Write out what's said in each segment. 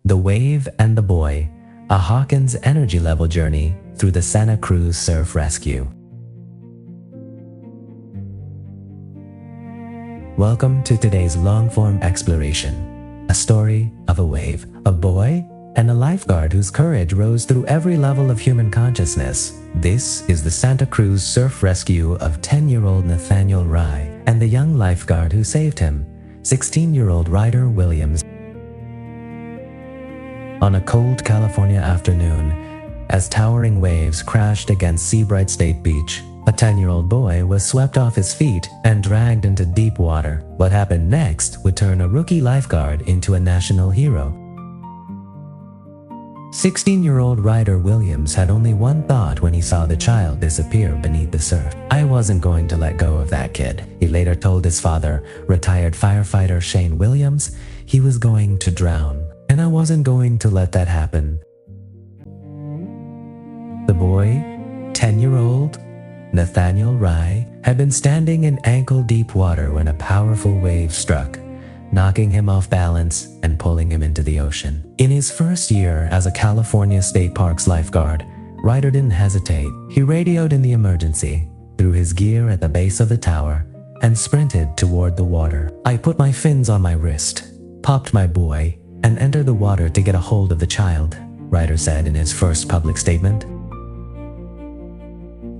The Wave and the Boy, a Hawkins energy level journey through the Santa Cruz surf rescue. Welcome to today's long-form exploration, a story of a wave, a boy, and a lifeguard whose courage rose through every level of human consciousness. This is the Santa Cruz surf rescue of 10-year-old Nathaniel Rai and the young lifeguard who saved him, 16-year-old Ryder Williams. On a cold California afternoon, as towering waves crashed against Seabright Beach, a 10-year-old boy was swept off his feet and dragged into deep water. What happened next would turn a rookie lifeguard into a national hero. 16-year-old Ryder Williams had only one thought when he saw the child disappear beneath the surf. "I wasn't going to let go of that kid," he later told his father, retired firefighter Shane Williams. "He was going to drown, and I wasn't going to let that happen." The boy, 10-year-old Nathaniel Rai, had been standing in ankle-deep water when a powerful wave struck, knocking him off balance and pulling him into the ocean. In his first year as a California State Parks lifeguard, Ryder didn't hesitate. He radioed in the emergency, threw his gear at the base of the tower, and sprinted toward the water. "I put my fins on my wrist, popped my buoy, and entered the water to get a hold of the child," Ryder said in his first public statement.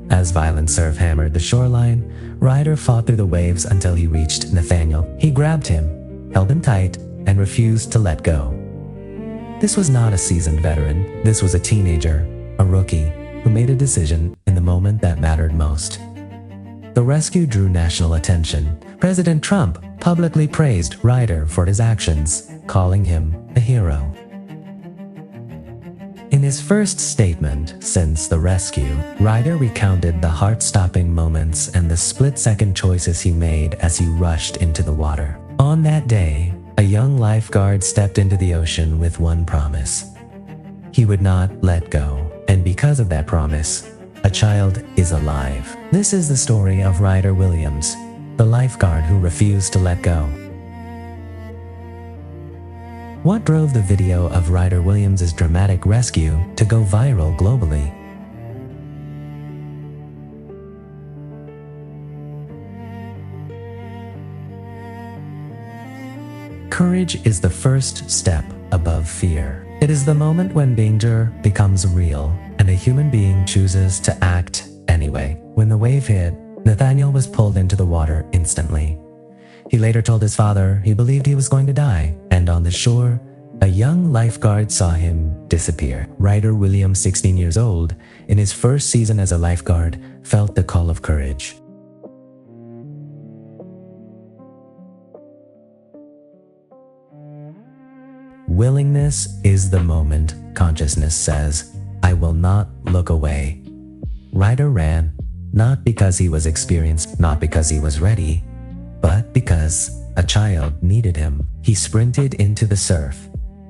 As violent surf hammered the shoreline, Ryder fought through the waves until he reached Nathaniel. He grabbed him, held him tight, and refused to let go. This was not a seasoned veteran. This was a teenager, a rookie, who made a decision in the moment that mattered most. The rescue drew national attention. President Trump publicly praised Ryder for his actions, calling him a hero. In his first statement since the rescue, Ryder recounted the heart-stopping moments and the split-second choices he made as he rushed into the water. On that day, a young lifeguard stepped into the ocean with one promise. He would not let go, and because of that promise, a child is alive. This is the story of Ryder Williams, the lifeguard who refused to let go. What drove the video of Ryder Williams' dramatic rescue to go viral globally? Courage is the first step above fear. It is the moment when danger becomes real and a human being chooses to act anyway. When the wave hit, Nathaniel was pulled into the water instantly. He later told his father he believed he was going to die, and on the shore, a young lifeguard saw him disappear. Ryder Williams, 16 years old, in his first season as a lifeguard, felt the call of courage. Willingness is the moment consciousness says, "I will not look away." Ryder ran, not because he was experienced, not because he was ready, but because a child needed him. He sprinted into the surf,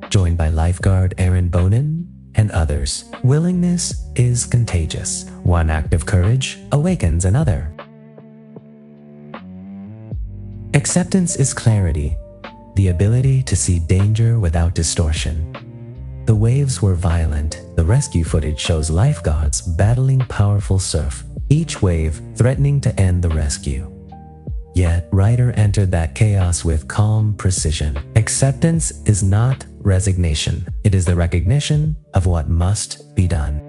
joined by lifeguard Aaron Bonin and others. Willingness is contagious. One act of courage awakens another. Acceptance is clarity, the ability to see danger without distortion. The waves were violent. The rescue footage shows lifeguards battling powerful surf, each wave threatening to end the rescue. Yet, Ryder entered that chaos with calm precision. Acceptance is not resignation. It is the recognition of what must be done.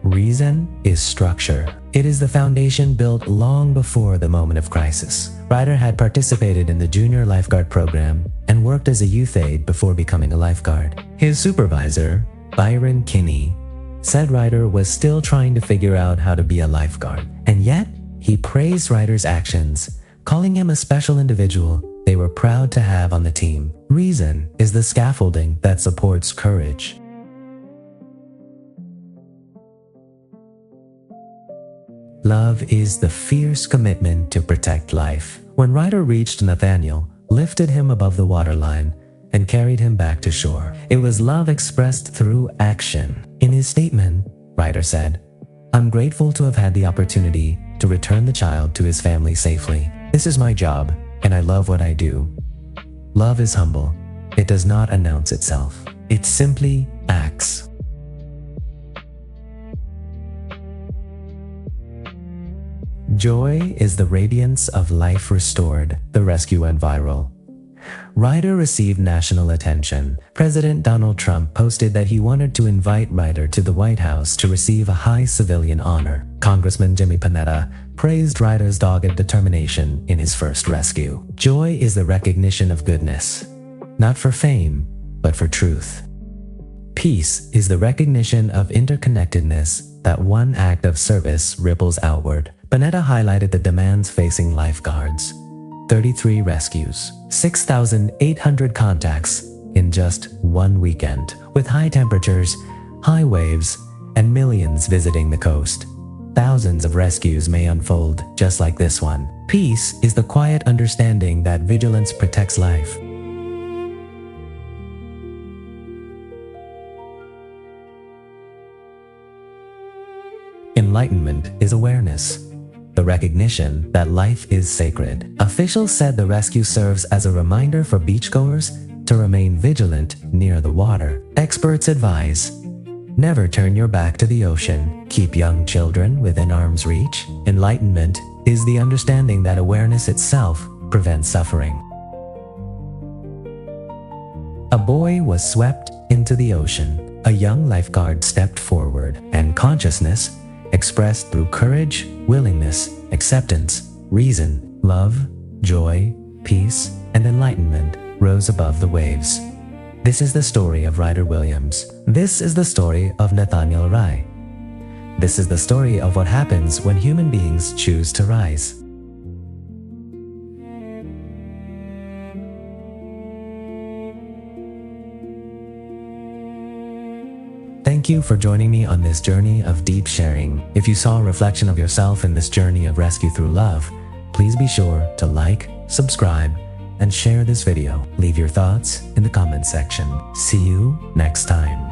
Reason is structure. It is the foundation built long before the moment of crisis. Ryder had participated in the junior lifeguard program and worked as a youth aide before becoming a lifeguard. His supervisor, Byron Kinney, said Ryder was still trying to figure out how to be a lifeguard. And yet, he praised Ryder's actions, calling him a special individual they were proud to have on the team. Reason is the scaffolding that supports courage. Love is the fierce commitment to protect life. When Ryder reached Nathaniel, lifted him above the waterline, and carried him back to shore, it was love expressed through action. In his statement, Ryder said, "I'm grateful to have had the opportunity to return the child to his family safely. This is my job, and I love what I do." Love is humble. It does not announce itself. It simply acts. Joy is the radiance of life restored. The rescue went viral. Ryder received national attention. President Donald Trump posted that he wanted to invite Ryder to the White House to receive a high civilian honor. Congressman Jimmy Panetta praised Ryder's dogged determination in his first rescue. Joy is the recognition of goodness, not for fame, but for truth. Peace is the recognition of interconnectedness, that one act of service ripples outward. Panetta highlighted the demands facing lifeguards. 33 rescues, 6,800 contacts in just one weekend, with high temperatures, high waves, and millions visiting the coast. Thousands of rescues may unfold just like this one. Peace is the quiet understanding that vigilance protects life. Enlightenment is awareness, the recognition that life is sacred. Officials said the rescue serves as a reminder for beachgoers to remain vigilant near the water. Experts advise, never turn your back to the ocean. Keep young children within arm's reach. Enlightenment is the understanding that awareness itself prevents suffering. A boy was swept into the ocean. A young lifeguard stepped forward, and consciousness, expressed through courage, willingness, acceptance, reason, love, joy, peace, and enlightenment, rose above the waves. This is the story of Ryder Williams. This is the story of Nathaniel Rai. This is the story of what happens when human beings choose to rise. Thank you for joining me on this journey of deep sharing. If you saw a reflection of yourself in this journey of rescue through love, please be sure to like, subscribe, and share this video. Leave your thoughts in the comment section. See you next time.